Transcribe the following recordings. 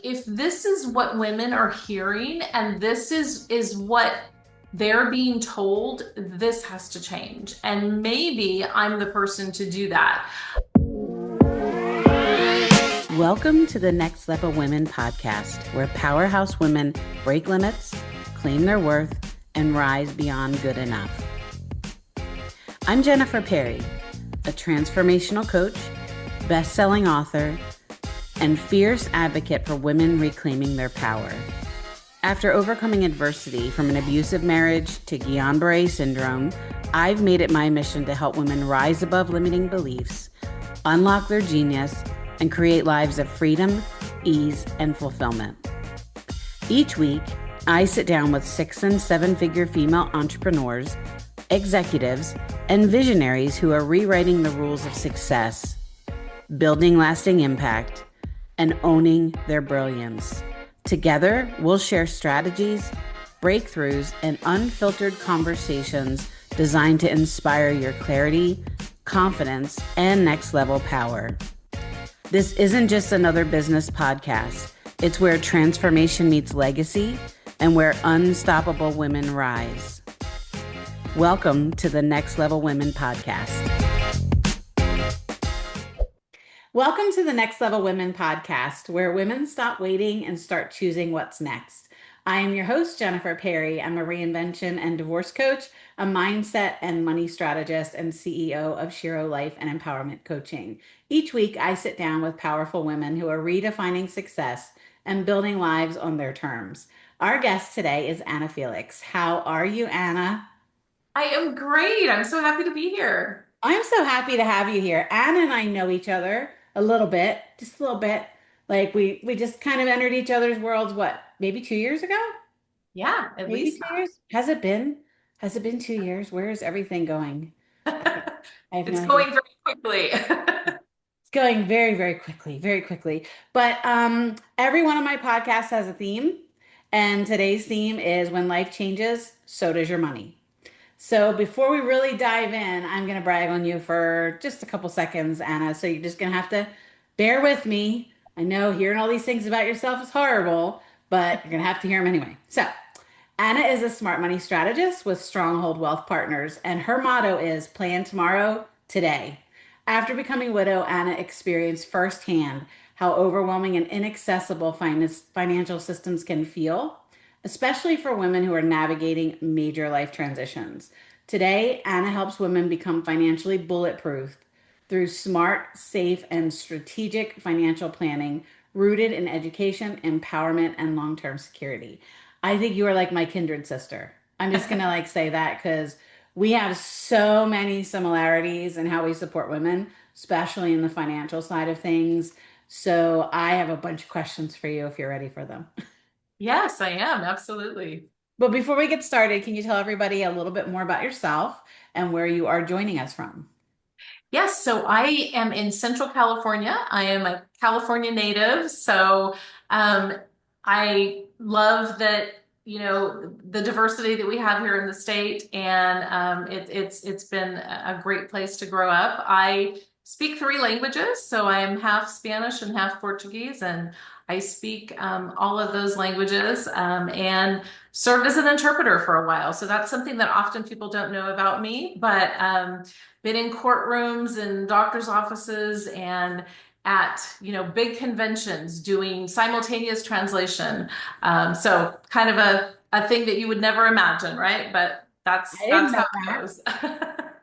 If this is what women are hearing and this is what they're being told, this has to change. And maybe I'm the person to do that. Welcome to the Next Level Women podcast, where powerhouse women break limits, claim their worth, and rise beyond good enough. I'm Jennifer Perri, a transformational coach, best-selling author, and fierce advocate for women reclaiming their power. After overcoming adversity from an abusive marriage to Guillain-Barré syndrome, I've made it my mission to help women rise above limiting beliefs, unlock their genius, and create lives of freedom, ease, and fulfillment. Each week, I sit down with 6- and 7-figure female entrepreneurs, executives, and visionaries who are rewriting the rules of success, building lasting impact, and owning their brilliance. Together, we'll share strategies, breakthroughs, and unfiltered conversations designed to inspire your clarity, confidence, and next level power. This isn't just another business podcast. It's where transformation meets legacy and where unstoppable women rise. Welcome to the Next Level Women podcast. Welcome to the Next Level Women podcast, where women stop waiting and start choosing what's next. I am your host, Jennifer Perri. I'm a reinvention and divorce coach, a mindset and money strategist, and CEO of Shiro Life and Empowerment Coaching. Each week, I sit down with powerful women who are redefining success and building lives on their terms. Our guest today is Anna Felix. How are you, Anna? I am great. I'm so happy to be here. I'm so happy to have you here. Anna and I know each other a little bit, just a little bit. Like we just kind of entered each other's worlds, what, maybe 2 years ago? Yeah, at Maybe least 2 years? Has it been? Has it been 2 years? Where is everything going? that. I have no It's idea. going very quickly. It's going very, very quickly, very quickly. But every one of my podcasts has a theme, and today's theme is when life changes, so does your money. So before we really dive in, I'm going to brag on you for just a couple seconds, Anna. So you're just going to have to bear with me. I know hearing all these things about yourself is horrible, but you're going to have to hear them anyway. So Anna is a smart money strategist with Stronghold Wealth Partners, and her motto is plan tomorrow, today. After becoming a widow, Anna experienced firsthand how overwhelming and inaccessible financial systems can feel, especially for women who are navigating major life transitions. Today, Anna helps women become financially bulletproof through smart, safe, and strategic financial planning rooted in education, empowerment, and long-term security. I think you are like my kindred sister. I'm just gonna like say that because we have so many similarities in how we support women, especially in the financial side of things. So I have a bunch of questions for you if you're ready for them. Yes, I am. Absolutely. But before we get started, can you tell everybody a little bit more about yourself and where you are joining us from? Yes, so I am in Central California. I am a California native. So um, I love that, the diversity that we have here in the state, and it's been a great place to grow up. I speak 3 languages, so I am half Spanish and half Portuguese, and I speak all of those languages and served as an interpreter for a while. So that's something that often people don't know about me, but been in courtrooms and doctors' offices and at big conventions doing simultaneous translation. So kind of a thing that you would never imagine, right? But I didn't that's know how it that. goes.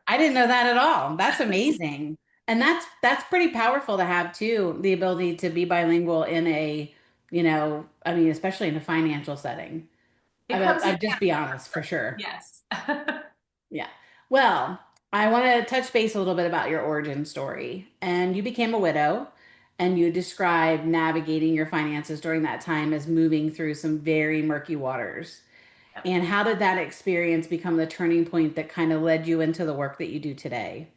I didn't know that at all. That's amazing. And that's pretty powerful to have too, the ability to be bilingual in a, I mean, especially in a financial setting. It comes in I'd just be honest for sure. yes. Yeah. Well, I want to touch base a little bit about your origin story. And you became a widow, and you described navigating your finances during that time as moving through some very murky waters. And how did that experience become the turning point that kind of led you into the work that you do today?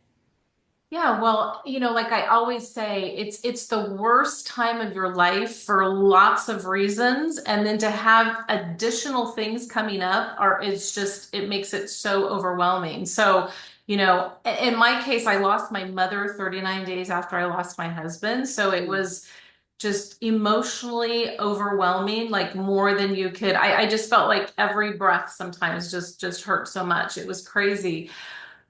Yeah, well, like I always say, it's the worst time of your life for lots of reasons, and then to have additional things coming up are it's just it makes it so overwhelming. So, in my case, I lost my mother 39 days after I lost my husband, so it was just emotionally overwhelming, like more than you could. I just felt like every breath sometimes just hurt so much. It was crazy.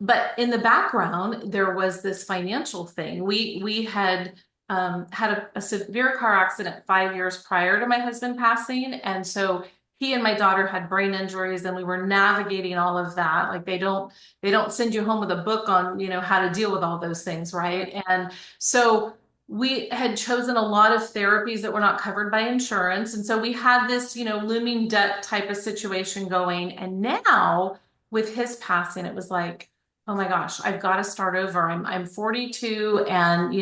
But in the background, there was this financial thing. We had had a severe car accident 5 years prior to my husband passing, and so he and my daughter had brain injuries, and we were navigating all of that. Like they don't send you home with a book on how to deal with all those things, right? And so we had chosen a lot of therapies that were not covered by insurance, and so we had this looming debt type of situation going. And now with his passing, it was like, oh my gosh, I've got to start over. I'm 42, and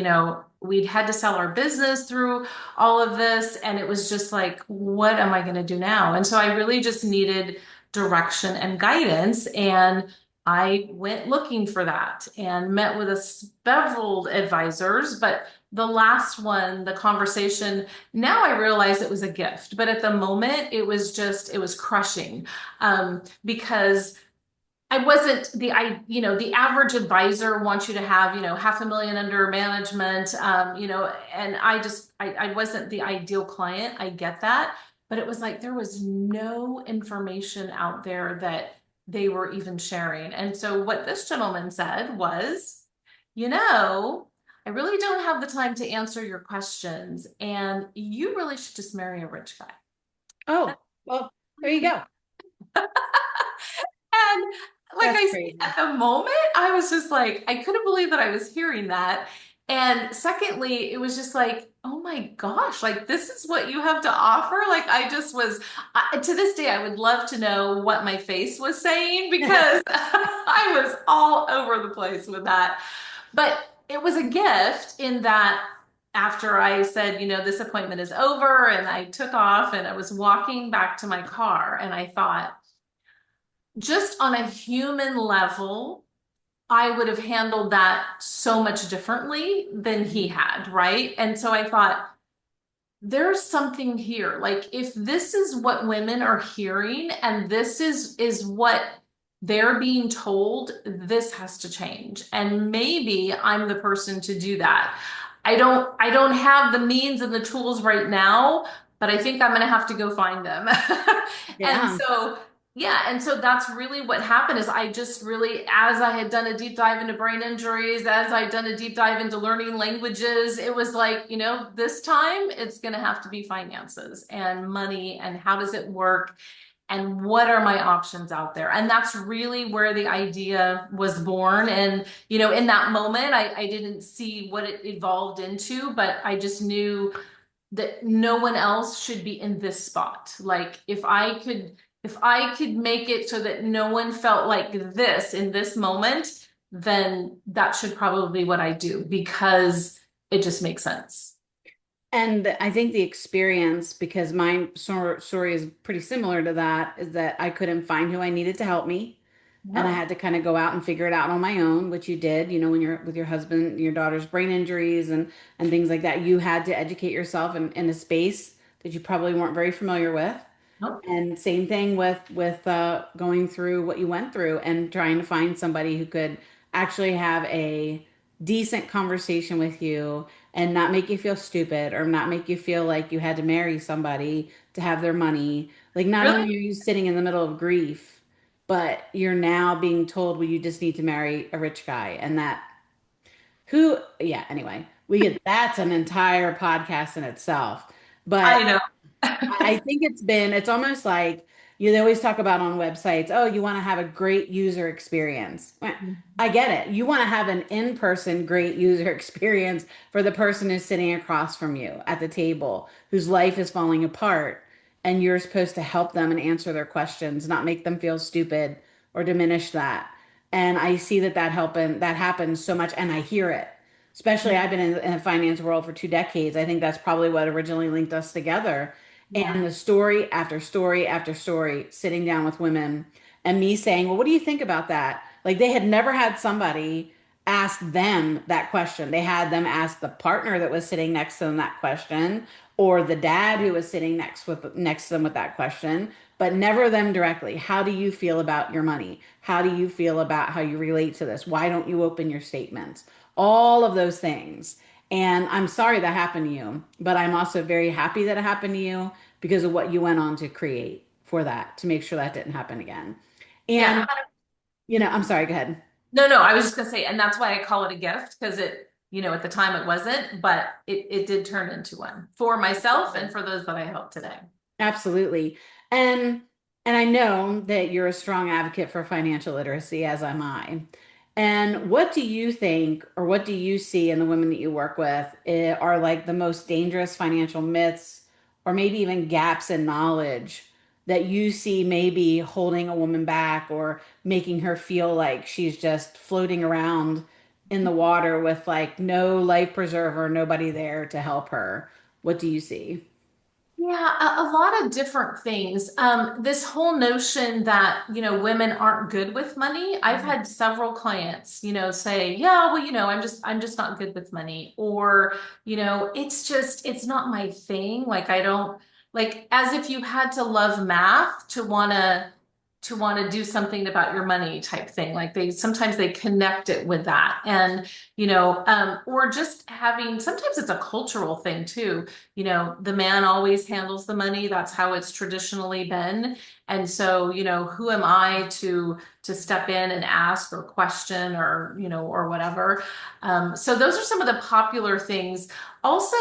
we'd had to sell our business through all of this, and it was just like, what am I going to do now? And so I really just needed direction and guidance, and I went looking for that and met with several advisors, but the last one, the conversation, now I realize it was a gift, but at the moment it was crushing, because I wasn't the average advisor wants you to have, 500,000 under management, and I wasn't the ideal client. I get that. But it was like there was no information out there that they were even sharing. And so what this gentleman said was, I really don't have the time to answer your questions, and you really should just marry a rich guy. Oh, well, there you go. And like That's I said, crazy. at the moment, I was just like, I couldn't believe that I was hearing that. And secondly, it was just like, oh my gosh, like this is what you have to offer. Like to this day, I would love to know what my face was saying, because I was all over the place with that. But it was a gift in that after I said, this appointment is over, and I took off and I was walking back to my car, and I thought, just on a human level, I would have handled that so much differently than he had, right? And so I thought, there's something here. Like if this is what women are hearing, and this is what they're being told, this has to change. And maybe I'm the person to do that. I don't have the means and the tools right now, but I think I'm going to have to go find them. And Yeah. so yeah, and so that's really what happened. Is I just really, as I had done a deep dive into brain injuries, as I'd done a deep dive into learning languages, it was like, this time it's going to have to be finances and money, and how does it work, and what are my options out there? And that's really where the idea was born. And, in that moment, I didn't see what it evolved into, but I just knew that no one else should be in this spot. Like if I could make it so that no one felt like this in this moment, then that should probably be what I do, because it just makes sense. And I think the experience, because my story is pretty similar to that, is that I couldn't find who I needed to help me. And I Yep. had to kind of go out and figure it out on my own, which you did, when you're with your husband, your daughter's brain injuries and things like that. You had to educate yourself in a space that you probably weren't very familiar with. Nope. And same thing with going through what you went through and trying to find somebody who could actually have a decent conversation with you and not make you feel stupid or not make you feel like you had to marry somebody to have their money. Like not Really? only are you sitting in the middle of grief, but you're now being told, well, you just need to marry a rich guy. And that yeah, anyway, that's an entire podcast in itself. I But know. I think it's almost like they always talk about on websites, oh, you want to have a great user experience. Well, I get it. You want to have an in-person great user experience for the person who's sitting across from you at the table, whose life is falling apart, and you're supposed to help them and answer their questions, not make them feel stupid or diminish that. And I see that happens so much, and I hear it. Especially, I've been in the finance world for 2 decades. I think that's probably what originally linked us together, Yeah. and the story after story after story, sitting down with women and me saying, well, what do you think about that? Like they had never had somebody ask them that question. They had them ask the partner that was sitting next to them that question, or the dad who was sitting next to them with that question, but never them directly. How do you feel about your money? How do you feel about how you relate to this? Why don't you open your statements? All of those things. And I'm sorry that happened to you, but I'm also very happy that it happened to you because of what you went on to create for that to make sure that didn't happen again. Yeah. And, I'm sorry, go ahead. No, no, I was just gonna say, and that's why I call it a gift because at the time it wasn't, but it did turn into one for myself and for those that I help today. Absolutely. And and I know that you're a strong advocate for financial literacy, as am I. And what do you think, or what do you see in the women that you work with, are like the most dangerous financial myths, or maybe even gaps in knowledge that you see maybe holding a woman back or making her feel like she's just floating around in the water with like no life preserver, nobody there to help her? What do you see? Yeah, a lot of different things. This whole notion that, women aren't good with money. I've had several clients, say, yeah, well, I'm just not good with money. Or, it's not my thing. Like, I don't like as if you had to love math to want to do something about your money type thing. Like sometimes they connect it with that. And, or just sometimes it's a cultural thing too. The man always handles the money. That's how it's traditionally been. And so, who am I to step in and ask or question or whatever. So those are some of the popular things. Also,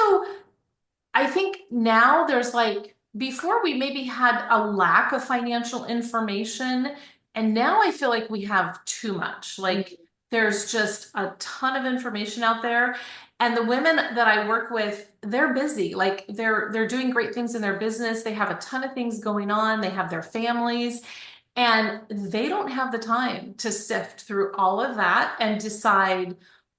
I think now there's like before we maybe had a lack of financial information, and now I feel like we have too much. Like there's just a ton of information out there. And the women that I work with, they're busy. Like they're doing great things in their business. They have a ton of things going on. They have their families. And they don't have the time to sift through all of that and decide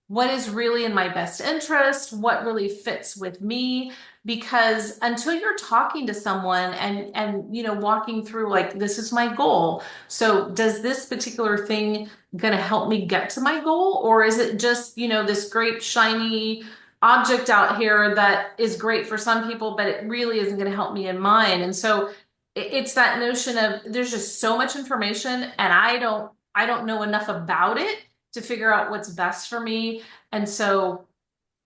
what is really in my best interest, what really fits with me. Because until you're talking to someone and walking through like this is my goal. So does this particular thing gonna help me get to my goal? Or is it just, this great shiny object out here that is great for some people, but it really isn't gonna help me in mine? And so it's that notion of there's just so much information and I don't know enough about it to figure out what's best for me. And so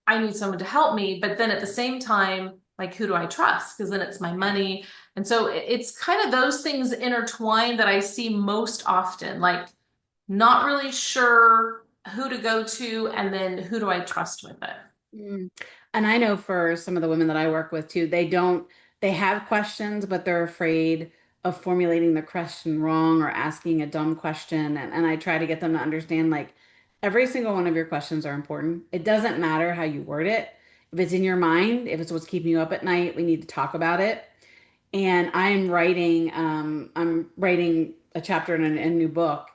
I need someone to help me, but then at the same time, like who do I trust? Because then it's my money. And so it's kind of those things intertwined that I see most often, like not really sure who to go to and then who do I trust with it. Mm. And I know for some of the women that I work with too, they have questions, but they're afraid of formulating the question wrong or asking a dumb question. And I try to get them to understand like every single one of your questions are important. It doesn't matter how you word it. If it's in your mind, if it's what's keeping you up at night, we need to talk about it. And I'm writing a chapter in a new book.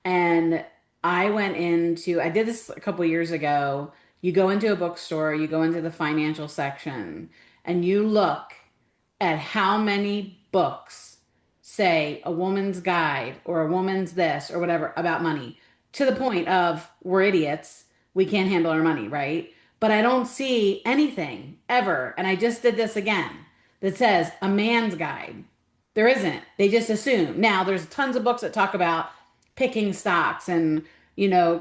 And I did this a couple years ago. You go into a bookstore, you go into the financial section, and you look at how many books say a woman's guide or a woman's this or whatever about money to the point of we're idiots. We can't handle our money, right? But I don't see anything ever. And I just did this again that says a man's guide. There isn't. They just assume. Now, there's tons of books that talk about picking stocks and,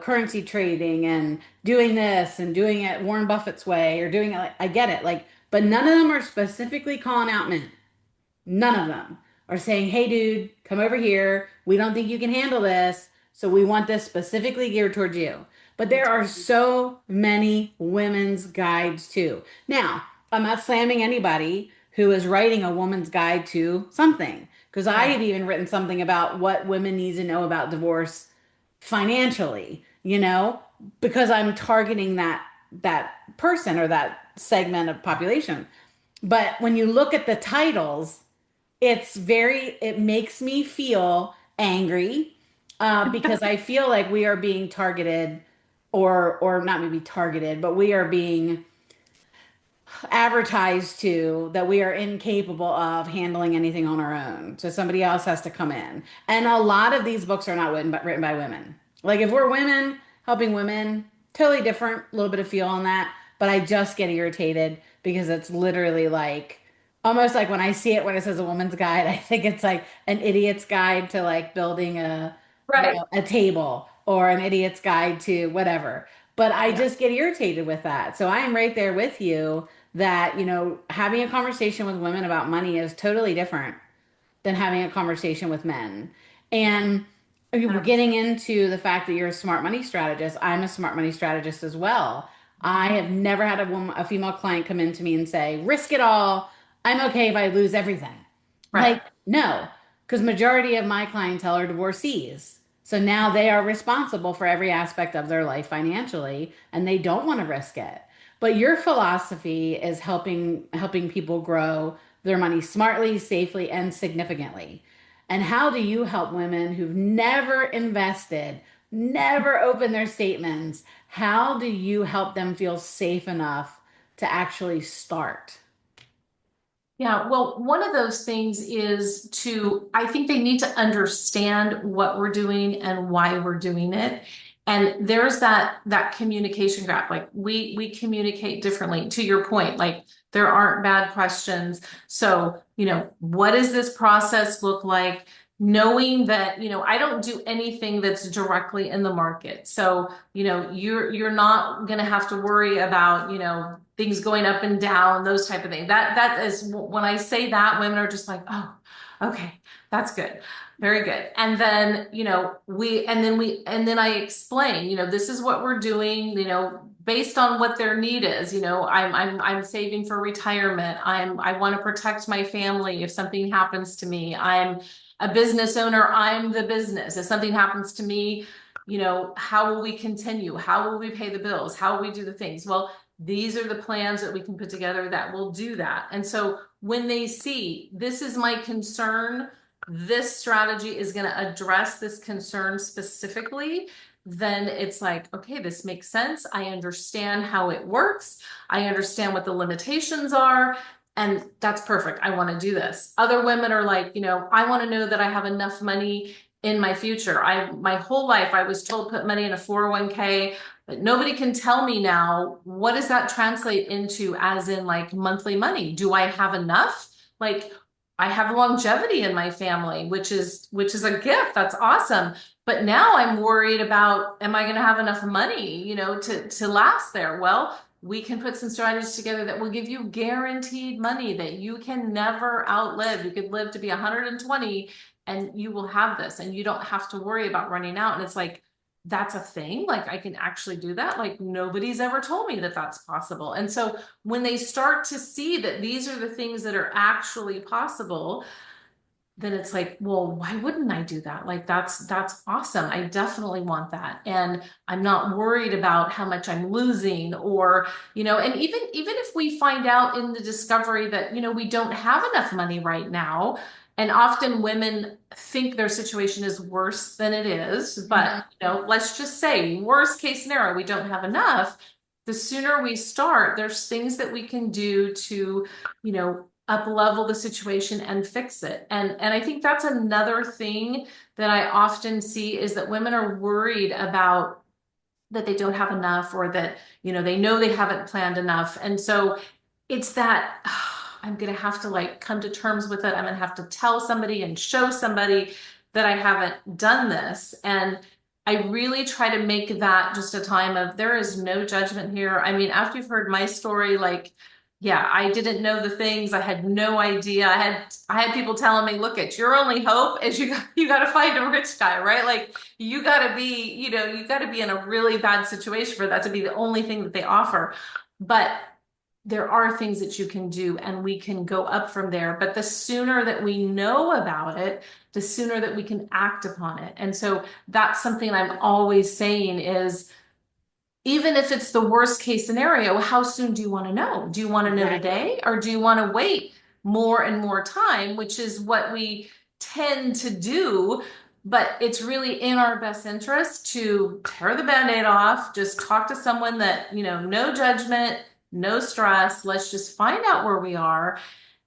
currency trading and doing this and doing it Warren Buffett's way or doing it like, I get it. Like, but none of them are specifically calling out men. None of them are saying, hey, dude, come over here. We don't think you can handle this. So we want this specifically geared towards you. But there are so many women's guides too. Now, I'm not slamming anybody who is writing a woman's guide to something, because I Right. have even written something about what women need to know about divorce financially, because I'm targeting that person or that segment of population. But when you look at the titles, it makes me feel angry because I feel like we are being targeted or not maybe targeted, but we are being advertised to that we are incapable of handling anything on our own. So somebody else has to come in. And a lot of these books are not written by women. Like if we're women helping women, totally different, a little bit of feel on that. But I just get irritated because it's literally like almost like when I see it when it says a woman's guide, I think it's like an idiot's guide to like building Right. a table or an idiot's guide to whatever. But I Yeah. just get irritated with that. So I am right there with you that, having a conversation with women about money is totally different than having a conversation with men. And we're getting 100%. into the fact that you're a smart money strategist. I'm a smart money strategist as well. I have never had a female client come in to me and say, risk it all. I'm okay if I lose everything. Right. Like, no, because majority of my clientele are divorcees. So now they are responsible for every aspect of their life financially, and they don't want to risk it. But your philosophy is helping people grow their money smartly, safely, and significantly. And how do you help women who've never invested, never opened their statements? How do you help them feel safe enough to actually start? Yeah, well, one of those things is I think they need to understand what we're doing and why we're doing it. And there's that communication gap. Like we communicate differently. To your point, like there aren't bad questions. So, what does this process look like? Knowing that, I don't do anything that's directly in the market. So, you're not going to have to worry about, things going up and down, those type of things. That is when I say that, women are just like, oh, okay, that's good. Very good. And then, and then I explain, this is what we're doing, based on what their need is. I'm saving for retirement. I want to protect my family if something happens to me. I'm a business owner. I'm the business. If something happens to me, how will we continue? How will we pay the bills? How will we do the things? Well, these are the plans that we can put together that will do that. And so when they see this is my concern, this strategy is going to address this concern specifically, then it's like, okay, this makes sense. I understand how it works. I understand what the limitations are. And that's perfect. I want to do this. Other women are like, I want to know that I have enough money in my future. My whole life I was told put money in a 401k, but nobody can tell me now what does that translate into as in like monthly money? Do I have enough? Like I have longevity in my family, which is a gift. That's awesome. But now I'm worried about, am I going to have enough money, to last there? Well, we can put some strategies together that will give you guaranteed money that you can never outlive. You could live to be 120 and you will have this and you don't have to worry about running out. And it's like, that's a thing. Like I can actually do that. Like nobody's ever told me that that's possible. And so when they start to see that these are the things that are actually possible, then it's like, well, why wouldn't I do that? Like that's awesome. I definitely want that. And I'm not worried about how much I'm losing or, and even if we find out in the discovery that, we don't have enough money right now, and often women think their situation is worse than it is, Mhm. but let's just say worst case scenario, we don't have enough. The sooner we start, there's things that we can do to, up level the situation and fix it. And I think that's another thing that I often see is that women are worried about that they don't have enough or that, they know they haven't planned enough. And so it's that I'm going to have to like come to terms with it. I'm going to have to tell somebody and show somebody that I haven't done this. And I really try to make that just a time of there is no judgment here. I mean, after you've heard my story, like, yeah, I didn't know the things. I had no idea. I had people telling me, look, it's your only hope is you got to find a rich guy, right? Like you got to be, you got to be in a really bad situation for that to be the only thing that they offer. But there are things that you can do and we can go up from there. But the sooner that we know about it, the sooner that we can act upon it. And so that's something I'm always saying is, even if it's the worst case scenario, how soon do you want to know? Do you want to know Right. today or do you want to wait more and more time, which is what we tend to do? But it's really in our best interest to tear the band-aid off, just talk to someone that, no judgment, no stress. Let's just find out where we are.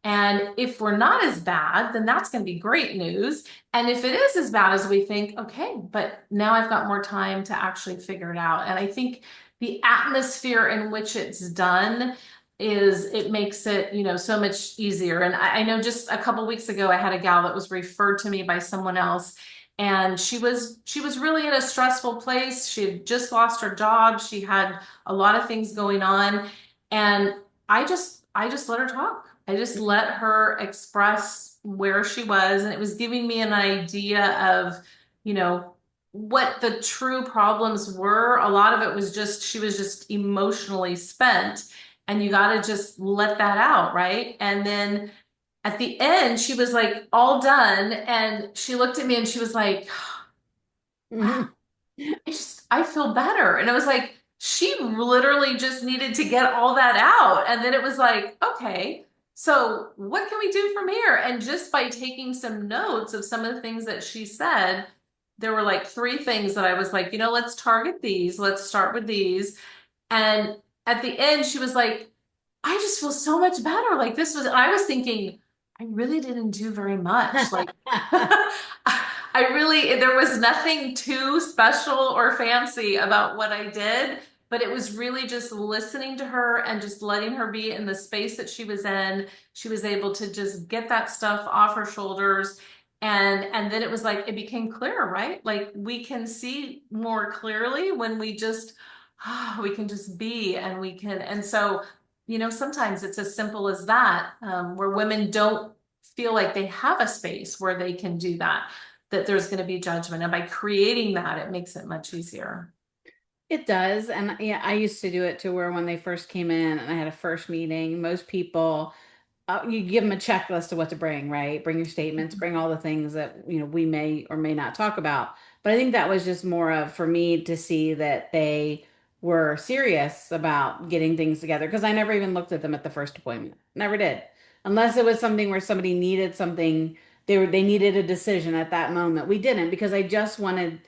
And if we're not as bad, then that's going to be great news. And if it is as bad as we think, okay, but now I've got more time to actually figure it out. And I think the atmosphere in which it's done it makes it, so much easier. And I know just a couple weeks ago, I had a gal that was referred to me by someone else. and she was really in a stressful place. She had just lost her job. She had a lot of things going on, and I just let her talk. I just let her express where she was, and it was giving me an idea of, you know, what the true problems were. A lot of it was just she was just emotionally spent, and you got to just let that out, right? And then at the end, she was like all done, and she looked at me and she was like, wow, Mhm. I feel better. And I was like, she literally just needed to get all that out. And then it was like, okay, so what can we do from here? And just by taking some notes of some of the things that she said, there were like three things that I was like, let's target these. Let's start with these. And at the end, she was like, I just feel so much better. Like this was, I was thinking, I really didn't do very much. Like, there was nothing too special or fancy about what I did, but it was really just listening to her and just letting her be in the space that she was in. She was able to just get that stuff off her shoulders. And then it was like, it became clearer, right? Like we can see more clearly when we just, we can just be and we can, and so, sometimes it's as simple as that, where women don't feel like they have a space where they can do that, that there's going to be judgment. And by creating that, it makes it much easier. It does. And yeah, I used to do it to where when they first came in and I had a first meeting, most people, you give them a checklist of what to bring, right? Bring your statements, bring all the things that, we may or may not talk about. But I think that was just more of for me to see that they were serious about getting things together because I never even looked at them at the first appointment. Never did. Unless it was something where somebody needed something, they needed a decision at that moment. We didn't because I just wanted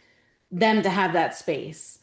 them to have that space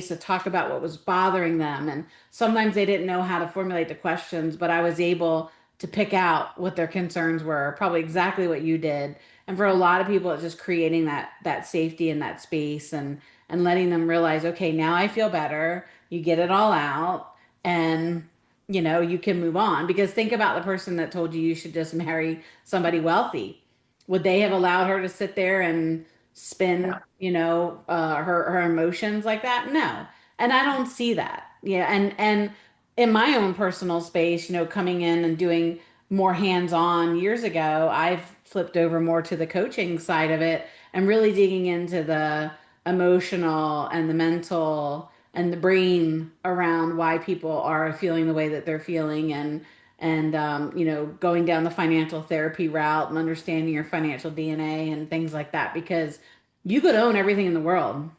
to talk about what was bothering them. And sometimes they didn't know how to formulate the questions, but I was able to pick out what their concerns were, probably exactly what you did. And for a lot of people, it's just creating that safety and that space and letting them realize, okay, now I feel better. You get it all out and you can move on. Because think about the person that told you should just marry somebody wealthy. Would they have allowed her to sit there and spin, Yeah. her emotions like that? No. And I don't see that. Yeah. And in my own personal space, coming in and doing more hands-on years ago, I've flipped over more to the coaching side of it and really digging into the emotional and the mental and the brain around why people are feeling the way that they're feeling and going down the financial therapy route and understanding your financial DNA and things like that because you could own everything in the world.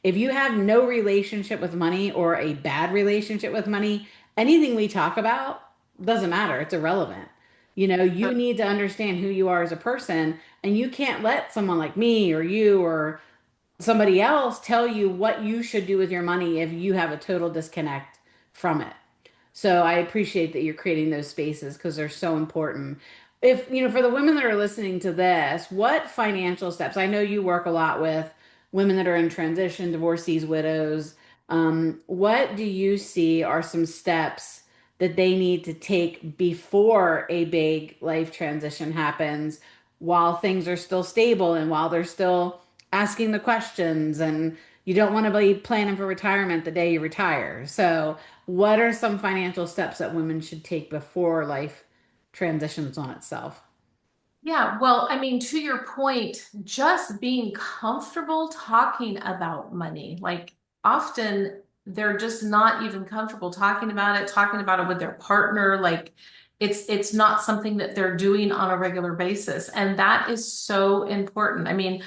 If you have no relationship with money or a bad relationship with money, anything we talk about doesn't matter. It's irrelevant. You need to understand who you are as a person, and you can't let someone like me or you or somebody else tell you what you should do with your money if you have a total disconnect from it. So I appreciate that you're creating those spaces because they're so important. If, for the women that are listening to this, what financial steps? I know you work a lot with women that are in transition, divorcees, widows. What do you see are some steps that they need to take before a big life transition happens while things are still stable and while they're still asking the questions and you don't want to be planning for retirement the day you retire. So what are some financial steps that women should take before life transitions on itself? Yeah, well, I mean, to your point, just being comfortable talking about money, like often they're just not even comfortable talking about it with their partner. Like it's not something that they're doing on a regular basis. And that is so important. I mean,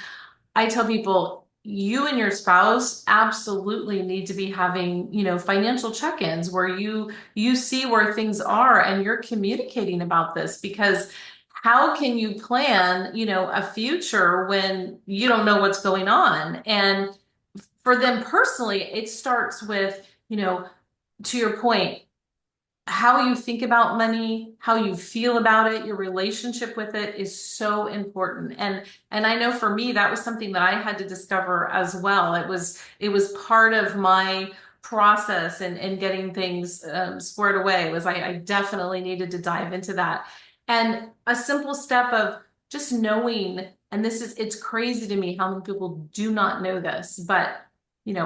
I tell people, you and your spouse absolutely need to be having, financial check-ins where you see where things are and you're communicating about this, because how can you plan, a future when you don't know what's going on? And for them personally, it starts with, to your point, how you think about money, how you feel about it, your relationship with it is so important. And I know for me that was something that I had to discover as well. It was part of my process and getting things squared away. Was I definitely needed to dive into that. And a simple step of just knowing, and it's crazy to me how many people do not know this, but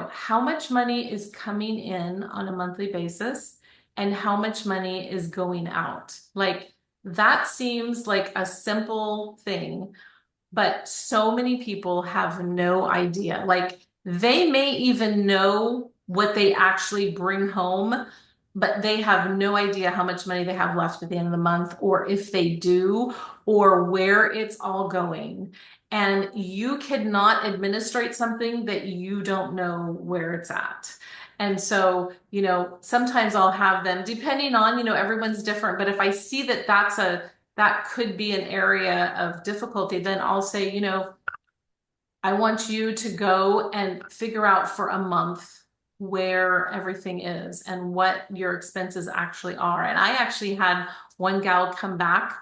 how much money is coming in on a monthly basis and how much money is going out. Like that seems like a simple thing, but so many people have no idea. Like they may even know what they actually bring home, but they have no idea how much money they have left at the end of the month, or if they do, or where it's all going. And you cannot administrate something that you don't know where it's at. And so, sometimes I'll have them, depending on, everyone's different, but if I see that that could be an area of difficulty, then I'll say, I want you to go and figure out for a month where everything is and what your expenses actually are. And I actually had one gal come back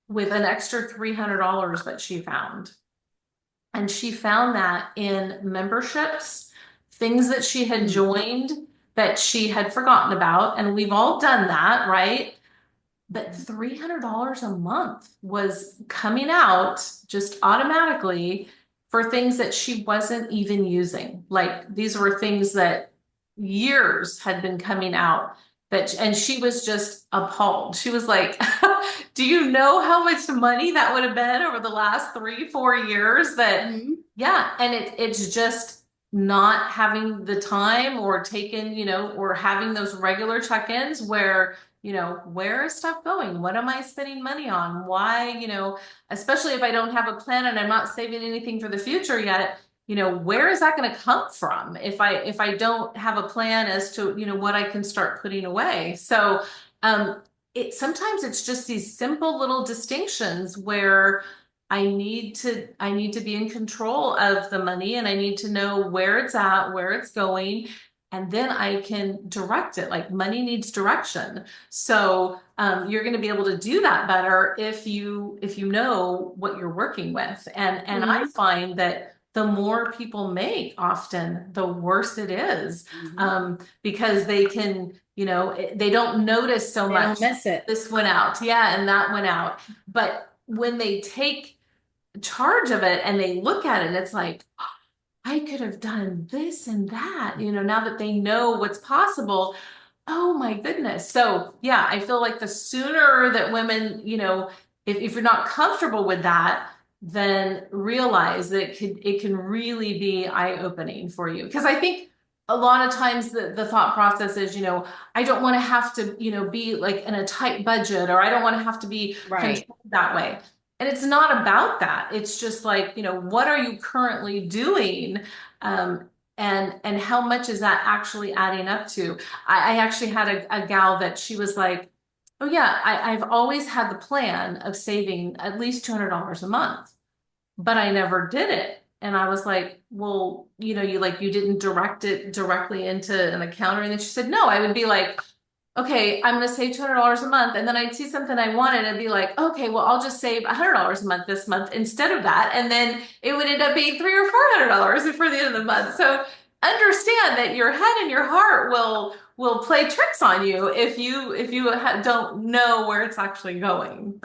with an extra $300 that she found. And she found that in memberships, things that she had Mm. joined that she had forgotten about. And we've all done that, right? But $300 a month was coming out just automatically for things that she wasn't even using. Like these were things that years had been coming out and she was just appalled. She was like, do you know how much money that would have been over the last 3, 4 years that, Mhm. yeah, and it's just not having the time or taking, or having those regular check-ins where where is stuff going? What am I spending money on? Why, especially if I don't have a plan and I'm not saving anything for the future yet, where is that going to come from if I don't have a plan as to, what I can start putting away? So, sometimes it's just these simple little distinctions where I need to be in control of the money and I need to know where it's at, where it's going, and then I can direct it. Like money needs direction. So you're going to be able to do that better if you know what you're working with. And I Mhm. find that the more people make, often the worse it is, Mhm. because they don't notice so They don't much. miss it. This went out, yeah, and that went out. But when they take charge of it and they look at it, it's like, I could have done this and that, now that they know what's possible. Oh my goodness. So, yeah, I feel like the sooner that women, if you're not comfortable with that, then realize that it can really be eye-opening for you. Because I think a lot of times the thought process is, I don't want to have to, be like in a tight budget, or I don't want to have to be Right. controlled that way. And it's not about that. It's just like, what are you currently doing? Um, and how much is that actually adding up to? I actually had a gal that she was like, oh yeah, I've always had the plan of saving at least $200 a month, but I never did it. And I was like, well, you didn't direct it directly into an account or anything. She said, no, I would be like, okay, I'm going to save $200 a month. And then I'd see something I wanted and be like, okay, well, I'll just save $100 a month this month instead of that. And then it would end up being $300 or $400 before the end of the month. So understand that your head and your heart will play tricks on you if you don't know where it's actually going.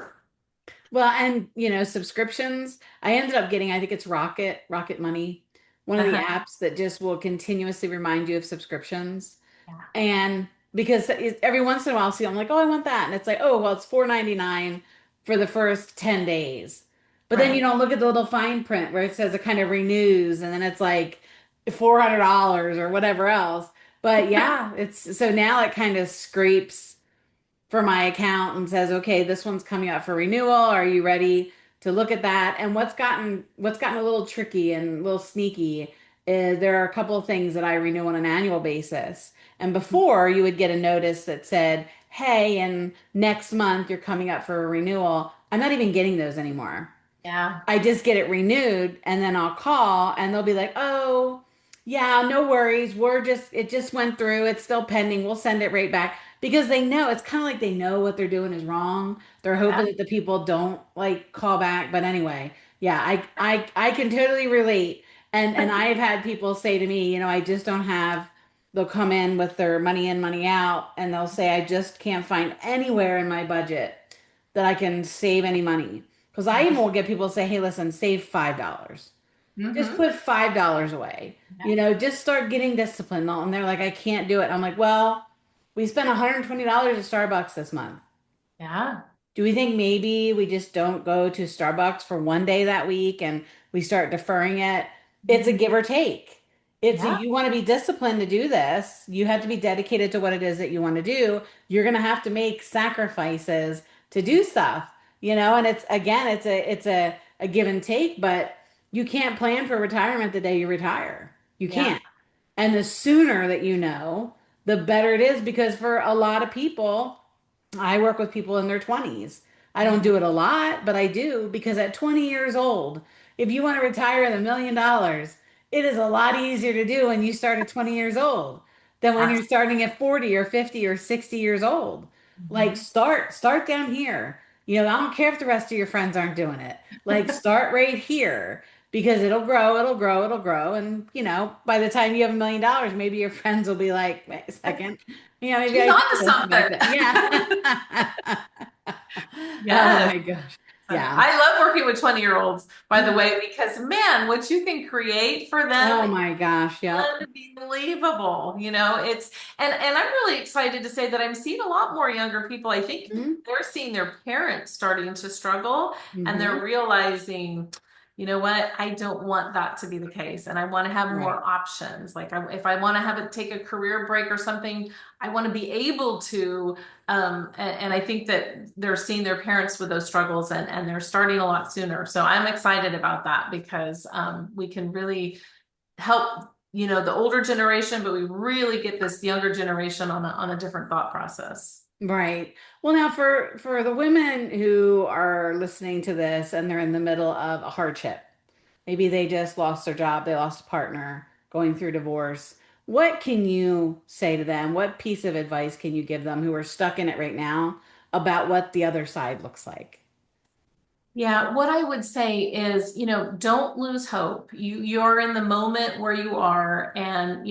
Well, and subscriptions, I ended up getting, I think it's Rocket Money, one of the Uh-huh. apps that just will continuously remind you of subscriptions. Yeah. And because every once in a while, see, I'm like, oh, I want that. And it's like, oh, well, it's 4.99 for the first 10 days. But then you Right. don't look at the little fine print where it says it kind of renews and then it's like $400 or whatever else. But yeah, it's so now it kind of scrapes for my account and says, okay, this one's coming up for renewal. Are you ready to look at that? And what's gotten a little tricky and a little sneaky is there are a couple of things that I renew on an annual basis. And before you would get a notice that said, hey, and next month you're coming up for a renewal. I'm not even getting those anymore. Yeah. I just get it renewed and then I'll call and they'll be like, "Oh, yeah, no worries. It just went through. It's still pending. We'll send it right back." Because they know it's kind of like they know what they're doing is wrong. They're Yeah. hoping that the people don't like call back. But anyway, yeah, I can totally relate. And I've had people say to me, I just don't have they'll come in with their money in, money out, and they'll say, I just can't find anywhere in my budget that I can save any money. Because I even will get people to say, hey, listen, save $5. Just Mm-hmm. put $5 away. Just start getting disciplined. And they're like, I can't do it. I'm like, well, we spent $120 at Starbucks this month. Yeah. Do we think maybe we just don't go to Starbucks for one day that week and we start deferring it? It's a Mhm. give or take. It's a Yeah. you want to be disciplined to do this. You have to be dedicated to what it is that you want to do. You're going to have to make sacrifices to do stuff, and it's again, it's a give and take, but you can't plan for retirement the day you retire. You Yeah. can't. And the sooner that you know, the better it is because for a lot of people, I work with people in their 20s. I don't do it a lot, but I do because at 20 years old, if you want to retire with $1 million, it is a lot easier to do when you start at 20 years old than when you're starting at 40 or 50 or 60 years old. Like Absolutely. start down here. I don't care if the rest of your friends aren't doing it. Like start right here because it'll grow, it'll grow, it'll grow. And by the time you have $1 million, maybe your friends will be like, wait a second. Maybe She's I on do to this back then. Yeah. something. Oh Yes. my gosh. Yeah. I love working with 20-year-olds, by the Mm. way, because man, what you can create for them Oh is my gosh. Yep. unbelievable. It's and I'm really excited to say that I'm seeing a lot more younger people. I think Mm-hmm. they're seeing their parents starting to struggle and Mm-hmm. they're realizing, you know what, I don't want that to be the case. And I want to have Right. more options. Like if I want to have it take a career break or something, I want to be able to and I think that they're seeing their parents with those struggles and they're starting a lot sooner. So I'm excited about that because we can really help, the older generation, but we really get this younger generation on a different thought process. Right. Well, now for the women who are listening to this and they're in the middle of a hardship, maybe they just lost their job, they lost a partner, going through divorce. What can you say to them? What piece of advice can you give them who are stuck in it right now about what the other side looks like? Yeah, what I would say is, don't lose hope. You're in the moment where you are and,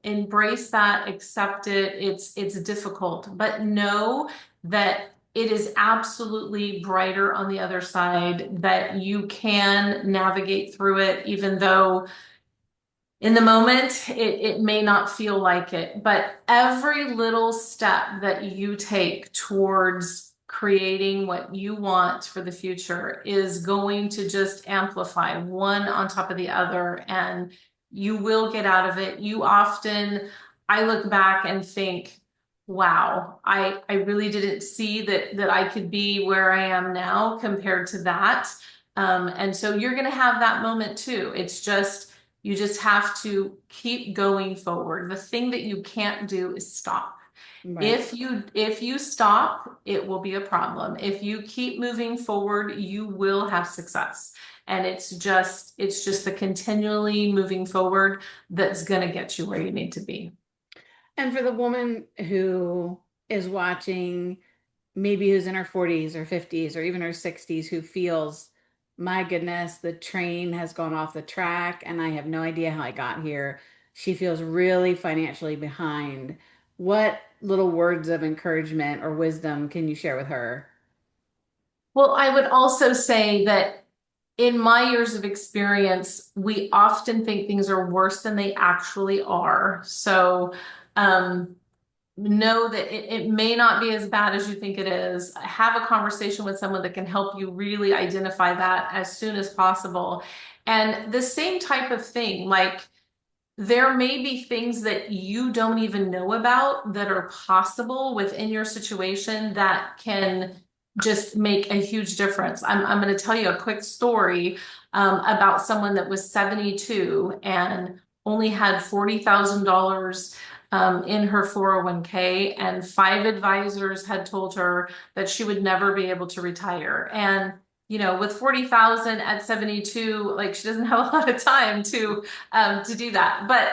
embrace that, accept it. It's difficult, but know that it is absolutely brighter on the other side, that you can navigate through it, even though in the moment it may not feel like it, but every little step that you take towards creating what you want for the future is going to just amplify one on top of the other, and you will get out of it. I look back and think, wow, I really didn't see that I could be where I am now compared to that. And so you're going to have that moment too. You just have to keep going forward. The thing that you can't do is stop. Right. If you stop, it will be a problem. If you keep moving forward, you will have success. And it's just the continually moving forward that's going to get you where you need to be. And for the woman who is watching, maybe who's in her 40s or 50s or even her 60s, who feels, my goodness, the train has gone off the track and I have no idea how I got here. She feels really financially behind. What little words of encouragement or wisdom can you share with her? Well, I would also say that in my years of experience, we often think things are worse than they actually are. So, um, know that it may not be as bad as you think it is. Have a conversation with someone that can help you really identify that as soon as possible. And the same type of thing, like there may be things that you don't even know about that are possible within your situation that can just make a huge difference. I'm going to tell you a quick story about someone that was 72 and only had $40,000 in her 401k, and five advisors had told her that she would never be able to retire. And with 40,000 at 72, like she doesn't have a lot of time to do that. But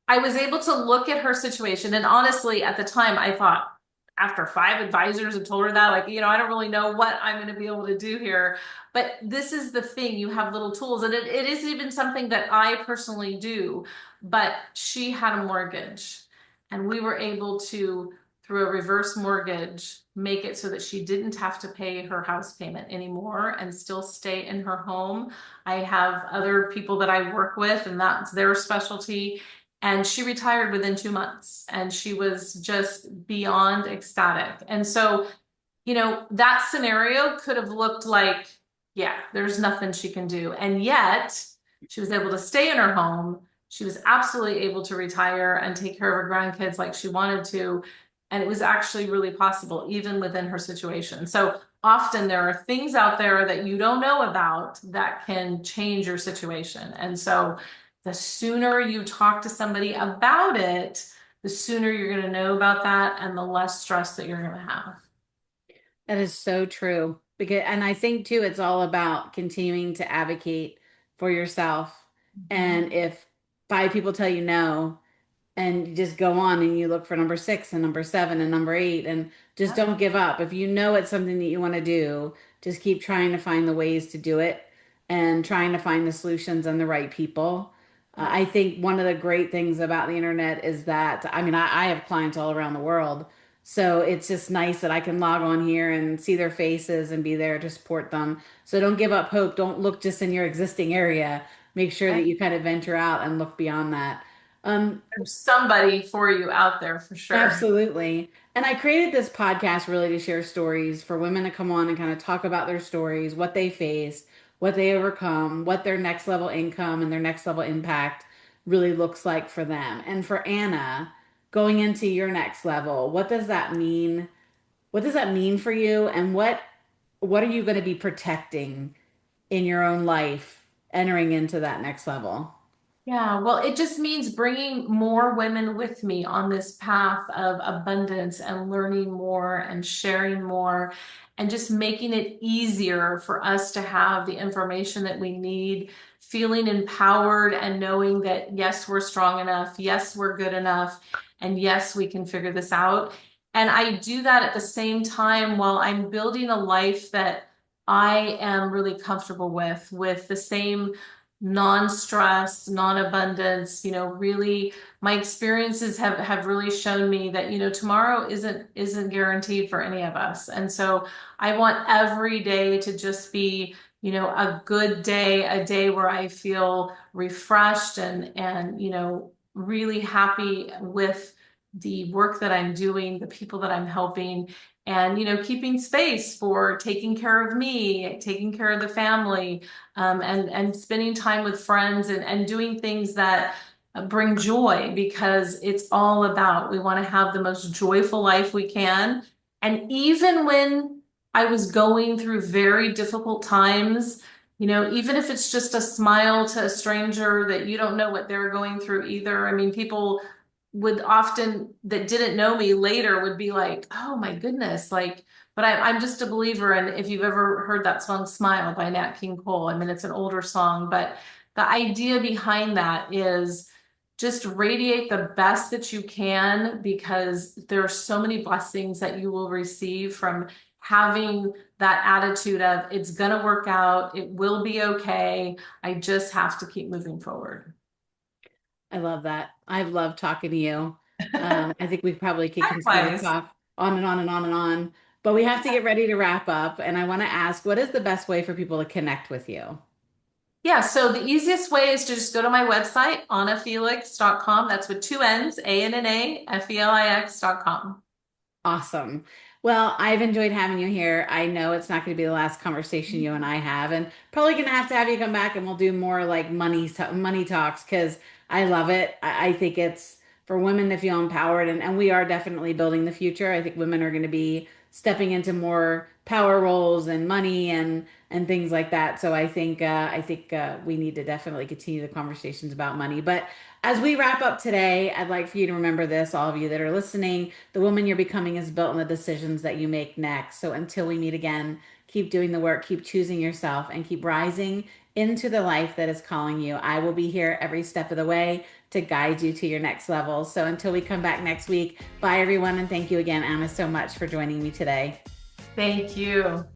I was able to look at her situation. And honestly, at the time, I thought, after five advisors have told her that, like, I don't really know what I'm going to be able to do here. But this is the thing, you have little tools. And it is even something that I personally do. But she had a mortgage. And we were able to, through a reverse mortgage, make it so that she didn't have to pay her house payment anymore and still stay in her home. I have other people that I work with, and that's their specialty. And she retired within 2 months, and she was just beyond ecstatic. And so, that scenario could have looked like, yeah, there's nothing she can do. And yet, she was able to stay in her home. She was absolutely able to retire and take care of her grandkids like she wanted to. And it was actually really possible, even within her situation. So often there are things out there that you don't know about that can change your situation. And so the sooner you talk to somebody about it, the sooner you're going to know about that and the less stress that you're going to have. That is so true. Because, and I think too, it's all about continuing to advocate for yourself. Mhm. And if five people tell you no, and you just go on and you look for number six and number seven and number eight, and just Yep. don't give up. If you know it's something that you want to do, just keep trying to find the ways to do it and trying to find the solutions and the right people. Yep. I think one of the great things about the internet is that, I mean, I have clients all around the world. So it's just nice that I can log on here and see their faces and be there to support them. So don't give up hope. Don't look just in your existing area. Make sure that Right. you kind of venture out and look beyond that. Um, There's somebody for you out there for sure. Absolutely. And I created this podcast really to share stories for women to come on and kind of talk about their stories, what they face, what they overcome, what their next level income and their next level impact really looks like for them. And for Anna, going into your next level, what does that mean? What does that mean for you? And what are you going to be protecting in your own life entering into that next level? Yeah, well, it just means bringing more women with me on this path of abundance and learning more and sharing more and just making it easier for us to have the information that we need, feeling empowered and knowing that, yes, we're strong enough, yes, we're good enough, and yes, we can figure this out. And I do that at the same time while I'm building a life that I am really comfortable with the same non-stress, non-abundance, really my experiences have really shown me that, tomorrow isn't guaranteed for any of us. And so I want every day to just be, a good day, a day where I feel refreshed and really happy with the work that I'm doing, the people that I'm helping, and keeping space for taking care of me, taking care of the family, and spending time with friends and doing things that bring joy because it's all about we want to have the most joyful life we can. And even when I was going through very difficult times, even if it's just a smile to a stranger that you don't know what they're going through either. I mean, people would often that didn't know me later would be like, oh my goodness, like, but I'm just a believer. And if you've ever heard that song Smile by Nat King Cole, I mean, it's an older song, but the idea behind that is just radiate the best that you can because there are so many blessings that you will receive from having that attitude of it's going to work out, it will be okay. I just have to keep moving forward. I love that. I've loved talking to you. I think we probably could continue to Likewise. talk on and on and on and on, but we have to get ready to wrap up. And I want to ask, what is the best way for people to connect with you? Yeah, so the easiest way is to just go to my website, annafelix.com. That's with two N's, A-N-N-A, Felix.com. Awesome. Well, I've enjoyed having you here. I know it's not going to be the last conversation you and I have, and probably going to have you come back and we'll do more like money talks because I love it. I think it's for women to feel empowered, and we are definitely building the future. I think women are going to be stepping into more power roles and money and things like that. So I think we need to definitely continue the conversations about money. But as we wrap up today, I'd like for you to remember this, all of you that are listening. The woman you're becoming is built on the decisions that you make next. So until we meet again, keep doing the work, keep choosing yourself, and keep rising into the life that is calling you. I will be here every step of the way to guide you to your next level. So until we come back next week, bye everyone. And thank you again, Anna, so much for joining me today. Thank you.